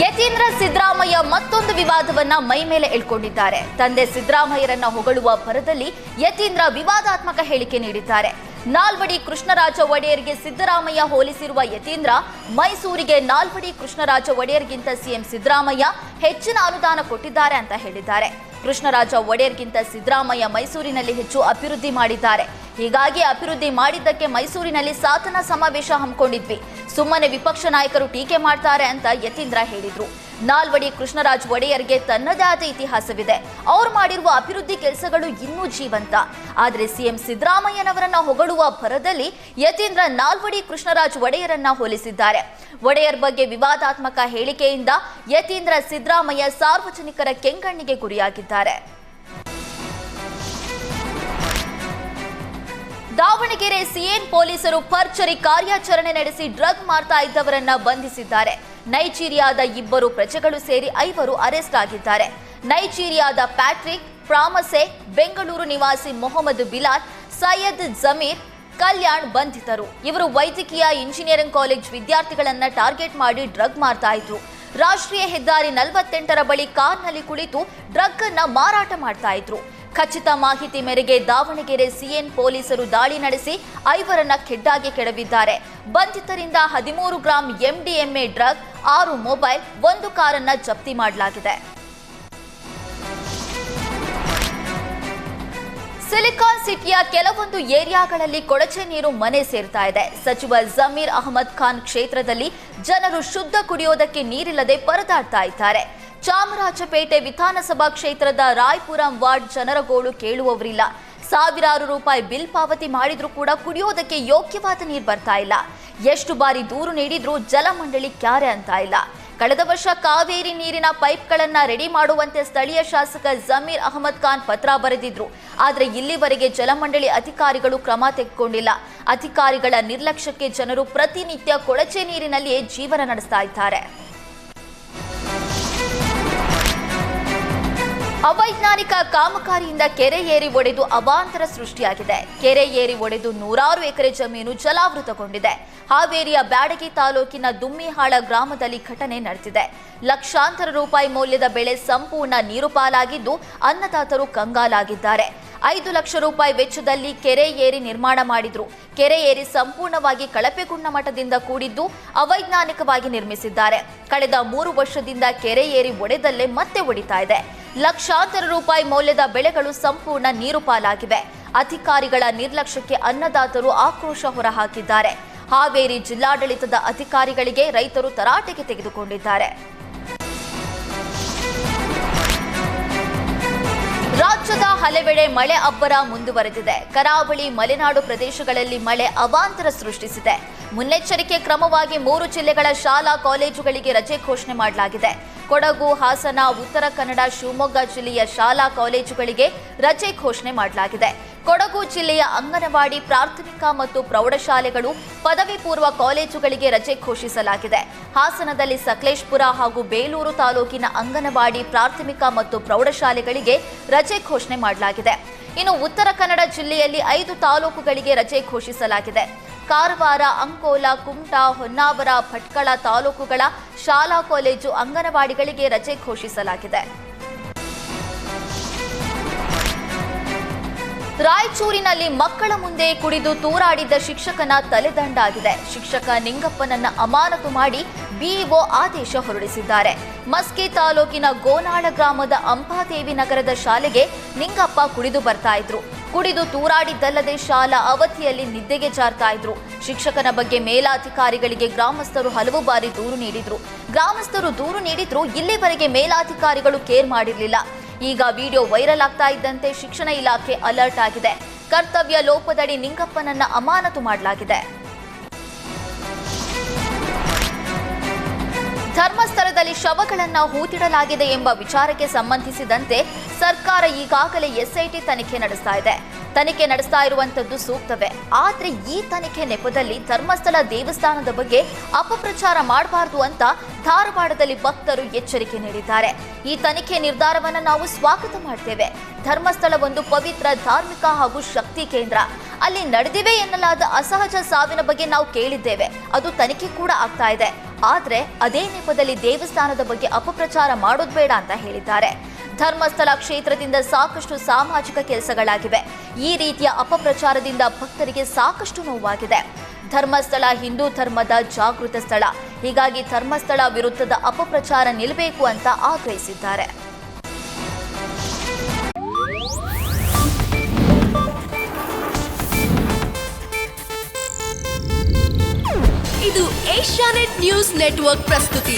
ಯತೀಂದ್ರ ಸಿದ್ದರಾಮಯ್ಯ ಮತ್ತೊಂದು ವಿವಾದವನ್ನ ಮೈ ಮೇಲೆ ಎಳ್ಕೊಂಡಿದ್ದಾರೆ. ತಂದೆ ಸಿದ್ದರಾಮಯ್ಯರನ್ನ ಹೊಗಳುವ ಭರದಲ್ಲಿ ಯತೀಂದ್ರ ವಿವಾದಾತ್ಮಕ ಹೇಳಿಕೆ ನೀಡಿದ್ದಾರೆ. ನಾಲ್ವಡಿ ಕೃಷ್ಣರಾಜ ಒಡೆಯರ್ಗೆ ಸಿದ್ದರಾಮಯ್ಯ ಹೋಲಿಸಿರುವ ಯತೀಂದ್ರ ಮೈಸೂರಿಗೆ ನಾಲ್ವಡಿ ಕೃಷ್ಣರಾಜ ಒಡೆಯರ್ಗಿಂತ ಸಿಎಂ ಸಿದ್ದರಾಮಯ್ಯ ಹೆಚ್ಚಿನ ಅನುದಾನ ಕೊಟ್ಟಿದ್ದಾರೆ ಅಂತ ಹೇಳಿದ್ದಾರೆ. ಕೃಷ್ಣರಾಜ ಒಡೆಯರ್ಗಿಂತ ಸಿದ್ದರಾಮಯ್ಯ ಮೈಸೂರಿನಲ್ಲಿ ಹೆಚ್ಚು ಅಭಿವೃದ್ಧಿ ಮಾಡಿದ್ದಾರೆ. ಹೀಗಾಗಿ ಅಭಿವೃದ್ಧಿ ಮಾಡಿದ್ದಕ್ಕೆ ಮೈಸೂರಿನಲ್ಲಿ ಸಾಧನ ಸಮಾವೇಶ ಹಮ್ಮಿಕೊಂಡಿದ್ವಿ. ಸುಮ್ಮನೆ ವಿಪಕ್ಷ ನಾಯಕರು ಟೀಕೆ ಮಾಡ್ತಾರೆ ಅಂತ ಯತೀಂದ್ರ ಹೇಳಿದ್ರು. ನಾಲ್ವಡಿ ಕೃಷ್ಣರಾಜ ಒಡೆಯರ್ಗೆ ತನ್ನದೇ ಆದ ಇತಿಹಾಸವಿದೆ. ಅವರು ಮಾಡಿರುವ ಅಭಿವೃದ್ಧಿ ಕೆಲಸಗಳು ಇನ್ನೂ ಜೀವಂತ. ಆದರೆ ಸಿಎಂ ಸಿದ್ದರಾಮಯ್ಯನವರನ್ನ ಹೊಗಳುವ ಭರದಲ್ಲಿ ಯತೀಂದ್ರ ನಾಲ್ವಡಿ ಕೃಷ್ಣರಾಜ ಒಡೆಯರನ್ನ ಹೋಲಿಸಿದ್ದಾರೆ. ಒಡೆಯರ್ ಬಗ್ಗೆ ವಿವಾದಾತ್ಮಕ ಹೇಳಿಕೆಯಿಂದ ಯತೀಂದ್ರ ಸಿದ್ದರಾಮಯ್ಯ ಸಾರ್ವಜನಿಕರ ಕೆಂಗಣ್ಣಿಗೆ ಗುರಿಯಾಗಿದ್ದಾರೆ. ದಾವಣಗೆರೆ ಸಿಎನ್ ಪೊಲೀಸರು ಭರ್ಜರಿ ಕಾರ್ಯಾಚರಣೆ ನಡೆಸಿ ಡ್ರಗ್ ಮಾರ್ತಾ ಇದ್ದವರನ್ನ ಬಂಧಿಸಿದ್ದಾರೆ. ನೈಜೀರಿಯಾದ 2 ಪ್ರಜೆಗಳು ಸೇರಿ 5 ಅರೆಸ್ಟ್ ಆಗಿದ್ದಾರೆ. ನೈಜೀರಿಯಾದ ಪ್ಯಾಟ್ರಿಕ್ ಪ್ರಾಮಸೆ, ಬೆಂಗಳೂರು ನಿವಾಸಿ ಮೊಹಮ್ಮದ್ ಬಿಲಾಲ್, ಸೈಯದ್ ಜಮೀರ್, ಕಲ್ಯಾಣ್ ಬಂಧಿತರು. ಇವರು ವೈದ್ಯಕೀಯ ಇಂಜಿನಿಯರಿಂಗ್ ಕಾಲೇಜ್ ವಿದ್ಯಾರ್ಥಿಗಳನ್ನ ಟಾರ್ಗೆಟ್ ಮಾಡಿ ಡ್ರಗ್ ಮಾರ್ತಾ ಇದ್ರು. ರಾಷ್ಟ್ರೀಯ ಹೆದ್ದಾರಿ 48ರ ಬಳಿ ಕಾರ್ನಲ್ಲಿ ಕುಳಿತು ಡ್ರಗ್ ಅನ್ನ ಮಾರಾಟ ಮಾಡ್ತಾ ಇದ್ರು. ಖಚಿತ ಮಾಹಿತಿ ಮೇರೆಗೆ ದಾವಣಗೆರೆ ಸಿಎನ್ ಪೊಲೀಸರು ದಾಳಿ ನಡೆಸಿ 5ರನ್ನ ಖೆಡ್ಡಾಗೆ ಕೆಡವಿದ್ದಾರೆ. ಬಂಧಿತರಿಂದ 13 ಗ್ರಾಂ MDMA ಡ್ರಗ್, 6 ಮೊಬೈಲ್, 1 ಕಾರನ್ನ ಜಪ್ತಿ ಮಾಡಲಾಗಿದೆ. ಸಿಲಿಕಾನ್ ಸಿಟಿಯ ಕೆಲವೊಂದು ಏರಿಯಾಗಳಲ್ಲಿ ಕೊಳಚೆ ನೀರು ಮನೆ ಸೇರ್ತಾ ಇದೆ. ಸಚಿವ ಜಮೀರ್ ಅಹಮದ್ ಖಾನ್ ಕ್ಷೇತ್ರದಲ್ಲಿ ಜನರು ಶುದ್ಧ ಕುಡಿಯೋದಕ್ಕೆ ನೀರಿಲ್ಲದೆ ಪರದಾಡ್ತಾ ಇದ್ದಾರೆ. ಚಾಮರಾಜಪೇಟೆ ವಿಧಾನಸಭಾ ಕ್ಷೇತ್ರದ ರಾಯ್ಪುರಂ ವಾರ್ಡ್ ಜನರ ಗೋಳು ಕೇಳುವವರಿಲ್ಲ. ಸಾವಿರಾರು ರೂಪಾಯಿ ಬಿಲ್ ಪಾವತಿ ಮಾಡಿದ್ರೂ ಕೂಡ ಕುಡಿಯೋದಕ್ಕೆ ಯೋಗ್ಯವಾದ ನೀರು ಬರ್ತಾ ಇಲ್ಲ. ಎಷ್ಟು ಬಾರಿ ದೂರು ನೀಡಿದ್ರೂ ಜಲಮಂಡಳಿ ಕ್ಯಾರೆ ಅಂತ ಇಲ್ಲ. ಕಳೆದ ವರ್ಷ ಕಾವೇರಿ ನೀರಿನ ಪೈಪ್ಗಳನ್ನ ರೆಡಿ ಮಾಡುವಂತೆ ಸ್ಥಳೀಯ ಶಾಸಕ ಜಮೀರ್ ಅಹಮದ್ ಖಾನ್ ಪತ್ರ ಬರೆದಿದ್ರು. ಆದರೆ ಇಲ್ಲಿವರೆಗೆ ಜಲಮಂಡಳಿ ಅಧಿಕಾರಿಗಳು ಕ್ರಮ ತೆಗೆದುಕೊಂಡಿಲ್ಲ. ಅಧಿಕಾರಿಗಳ ನಿರ್ಲಕ್ಷ್ಯಕ್ಕೆ ಜನರು ಪ್ರತಿನಿತ್ಯ ಕೊಳಚೆ ನೀರಿನಲ್ಲಿಯೇ ಜೀವನ ನಡೆಸ್ತಾ ಇದ್ದಾರೆ. ಅವೈಜ್ಞಾನಿಕ ಕಾಮಗಾರಿಯಿಂದ ಕೆರೆ ಏರಿ ಒಡೆದು ಅವಾಂತರ ಸೃಷ್ಟಿಯಾಗಿದೆ. ಕೆರೆ ಏರಿ ಒಡೆದು 100 ಎಕರೆ ಜಮೀನು ಜಲಾವೃತಗೊಂಡಿದೆ. ಹಾವೇರಿಯ ಬ್ಯಾಡಗಿ ತಾಲೂಕಿನ ದುಮ್ಮಿಹಾಳ ಗ್ರಾಮದಲ್ಲಿ ಘಟನೆ ನಡೆದಿದೆ. ಲಕ್ಷಾಂತರ ರೂಪಾಯಿ ಮೌಲ್ಯದ ಬೆಳೆ ಸಂಪೂರ್ಣ ನೀರು ಪಾಲಾಗಿದ್ದು ಅನ್ನದಾತರು ಕಂಗಾಲಾಗಿದ್ದಾರೆ. 5 ಲಕ್ಷ ರೂಪಾಯಿ ವೆಚ್ಚದಲ್ಲಿ ಕೆರೆ ಏರಿ ನಿರ್ಮಾಣ ಮಾಡಿದ್ರು. ಕೆರೆ ಏರಿ ಸಂಪೂರ್ಣವಾಗಿ ಕಳಪೆ ಗುಣಮಟ್ಟದಿಂದ ಕೂಡಿದ್ದು ಅವೈಜ್ಞಾನಿಕವಾಗಿ ನಿರ್ಮಿಸಿದ್ದಾರೆ. ಕಳೆದ 3 ವರ್ಷದಿಂದ ಕೆರೆ ಏರಿ ಒಡೆದಲ್ಲೇ ಮತ್ತೆ ಒಡಿತಾ ಇದೆ. ಲಕ್ಷಾಂತರ ರೂಪಾಯಿ ಮೌಲ್ಯದ ಬೆಳೆಗಳು ಸಂಪೂರ್ಣ ನೀರು ಪಾಲಾಗಿವೆ. ಅಧಿಕಾರಿಗಳ ನಿರ್ಲಕ್ಷ್ಯಕ್ಕೆ ಅನ್ನದಾತರು ಆಕ್ರೋಶ ಹೊರಹಾಕಿದ್ದಾರೆ. ಹಾವೇರಿ ಜಿಲ್ಲಾಡಳಿತದ ಅಧಿಕಾರಿಗಳಿಗೆ ರೈತರು ತರಾಟೆಗೆ ತೆಗೆದುಕೊಂಡಿದ್ದಾರೆ. ರಾಜ್ಯದ ಹಲವೆಡೆ ಮಳೆ ಅಬ್ಬರ ಮುಂದುವರೆದಿದೆ. ಕರಾವಳಿ ಮಲೆನಾಡು ಪ್ರದೇಶಗಳಲ್ಲಿ ಮಳೆ ಅವಾಂತರ ಸೃಷ್ಟಿಸಿದೆ. ಮುನ್ನೆಚ್ಚರಿಕೆ ಕ್ರಮವಾಗಿ 3 ಜಿಲ್ಲೆಗಳ ಶಾಲಾ ಕಾಲೇಜುಗಳಿಗೆ ರಜೆ ಘೋಷಣೆ ಮಾಡಲಾಗಿದೆ. ಕೊಡಗು, ಹಾಸನ, ಉತ್ತರ ಕನ್ನಡ, ಶಿವಮೊಗ್ಗ ಜಿಲ್ಲೆಯ ಶಾಲಾ ಕಾಲೇಜುಗಳಿಗೆ ರಜೆ ಘೋಷಣೆ ಮಾಡಲಾಗಿದೆ. ಕೊಡಗು ಜಿಲ್ಲೆಯ ಅಂಗನವಾಡಿ, ಪ್ರಾಥಮಿಕ ಮತ್ತು ಪ್ರೌಢಶಾಲೆಗಳು, ಪದವಿ ಪೂರ್ವ ಕಾಲೇಜುಗಳಿಗೆ ರಜೆ ಘೋಷಿಸಲಾಗಿದೆ. ಹಾಸನದಲ್ಲಿ ಸಕಲೇಶಪುರ ಹಾಗೂ ಬೇಲೂರು ತಾಲೂಕಿನ ಅಂಗನವಾಡಿ, ಪ್ರಾಥಮಿಕ ಮತ್ತು ಪ್ರೌಢಶಾಲೆಗಳಿಗೆ ರಜೆ ಘೋಷಣೆ ಮಾಡಲಾಗಿದೆ. ಇನ್ನು ಉತ್ತರ ಕನ್ನಡ ಜಿಲ್ಲೆಯಲ್ಲಿ 5 ತಾಲೂಕುಗಳಿಗೆ ರಜೆ ಘೋಷಿಸಲಾಗಿದೆ. ಕಾರವಾರ, ಅಂಕೋಲಾ, ಕುಮಟಾ, ಹೊನ್ನಾವರ, ಭಟ್ಕಳ ತಾಲೂಕುಗಳ ಶಾಲಾ ಕಾಲೇಜು ಅಂಗನವಾಡಿಗಳಿಗೆ ರಜೆ ಘೋಷಿಸಲಾಗಿದೆ. ರಾಯಚೂರಿನಲ್ಲಿ ಮಕ್ಕಳ ಮುಂದೆ ಕುಡಿದು ತೂರಾಡಿದ್ದ ಶಿಕ್ಷಕನ ತಲೆದಂಡಾಗಿದೆ. ಶಿಕ್ಷಕ ನಿಂಗಪ್ಪನನ್ನ ಅಮಾನತು ಮಾಡಿ ಬಿಇಒ ಆದೇಶ ಹೊರಡಿಸಿದ್ದಾರೆ. ಮಸ್ಕಿ ತಾಲೂಕಿನ ಗೋನಾಳ ಗ್ರಾಮದ ಅಂಬಾದೇವಿ ನಗರದ ಶಾಲೆಗೆ ನಿಂಗಪ್ಪ ಕುಡಿದು ಬರ್ತಾ ಇದ್ರು. ಕುಡಿದು ತೂರಾಡಿದ್ದಲ್ಲದೆ ಶಾಲಾ ಅವಧಿಯಲ್ಲಿ ನಿದ್ದೆಗೆ ಜಾರ್ತಾ ಇದ್ರು. ಶಿಕ್ಷಕನ ಬಗ್ಗೆ ಮೇಲಾಧಿಕಾರಿಗಳಿಗೆ ಗ್ರಾಮಸ್ಥರು ಹಲವು ಬಾರಿ ದೂರು ನೀಡಿದ್ರು. ಇಲ್ಲಿವರೆಗೆ ಮೇಲಾಧಿಕಾರಿಗಳು ಕೇರ್ ಮಾಡಿರಲಿಲ್ಲ. ಈಗ ವಿಡಿಯೋ ವೈರಲ್ ಆಗ್ತಾ ಇದ್ದಂತೆ ಶಿಕ್ಷಣ ಇಲಾಖೆ ಅಲರ್ಟ್ ಆಗಿದೆ. ಕರ್ತವ್ಯ ಲೋಪದಡಿ ನಿಂಗಪ್ಪನನ್ನ ಅಮಾನತು ಮಾಡಲಾಗಿದೆ. ಧರ್ಮಸ್ಥಳದಲ್ಲಿ ಶವಗಳನ್ನು ಹೂತಿಡಲಾಗಿದೆ ಎಂಬ ವಿಚಾರಕ್ಕೆ ಸಂಬಂಧಿಸಿದಂತೆ ಸರ್ಕಾರ ಈಗಾಗಲೇ ಎಸ್ಐಟಿ ತನಿಖೆ ನಡೆಸ್ತಾ ಇದೆ. ತನಿಖೆ ನಡೆಸ್ತಾ ಇರುವಂತದ್ದು ಸೂಕ್ತವೇ. ಆದ್ರೆ ಈ ತನಿಖೆ ನೆಪದಲ್ಲಿ ಧರ್ಮಸ್ಥಳ ದೇವಸ್ಥಾನದ ಬಗ್ಗೆ ಅಪಪ್ರಚಾರ ಮಾಡಬಾರದು ಅಂತ ಧಾರವಾಡದಲ್ಲಿ ಭಕ್ತರು ಎಚ್ಚರಿಕೆ ನೀಡಿದ್ದಾರೆ. ಈ ತನಿಖೆ ನಿರ್ಧಾರವನ್ನು ನಾವು ಸ್ವಾಗತ ಮಾಡ್ತೇವೆ. ಧರ್ಮಸ್ಥಳ ಒಂದು ಪವಿತ್ರ ಧಾರ್ಮಿಕ ಹಾಗೂ ಶಕ್ತಿ ಕೇಂದ್ರ. ಅಲ್ಲಿ ನಡೆದಿವೆ ಎನ್ನಲಾದ ಅಸಹಜ ಸಾವಿನ ಬಗ್ಗೆ ನಾವು ಕೇಳಿದ್ದೇವೆ. ಅದು ತನಿಖೆ ಕೂಡ ಆಗ್ತಾ ಇದೆ. ಆದ್ರೆ ಅದೇ ನೆಪದಲ್ಲಿ ದೇವಸ್ಥಾನದ ಬಗ್ಗೆ ಅಪಪ್ರಚಾರ ಮಾಡೋದು ಬೇಡ ಅಂತ ಹೇಳಿದ್ದಾರೆ. ಧರ್ಮಸ್ಥಳ ಕ್ಷೇತ್ರದಿಂದ ಸಾಕಷ್ಟು ಸಾಮಾಜಿಕ ಕೆಲಸಗಳಾಗಿವೆ. ಈ ರೀತಿಯ ಅಪಪ್ರಚಾರದಿಂದ ಭಕ್ತರಿಗೆ ಸಾಕಷ್ಟು ನೋವಾಗಿದೆ. ಧರ್ಮಸ್ಥಳ ಹಿಂದೂ ಧರ್ಮದ ಜಾಗೃತ ಸ್ಥಳ. ಹೀಗಾಗಿ ಧರ್ಮಸ್ಥಳ ವಿರುದ್ಧದ ಅಪಪ್ರಚಾರ ನಿಲ್ಲಬೇಕು ಅಂತ ಆಗ್ರಹಿಸಿದ್ದಾರೆ. ಇದು ಏಷ್ಯಾನೆಟ್ ನ್ಯೂಸ್ ನೆಟ್ವರ್ಕ್ ಪ್ರಸ್ತುತಿ.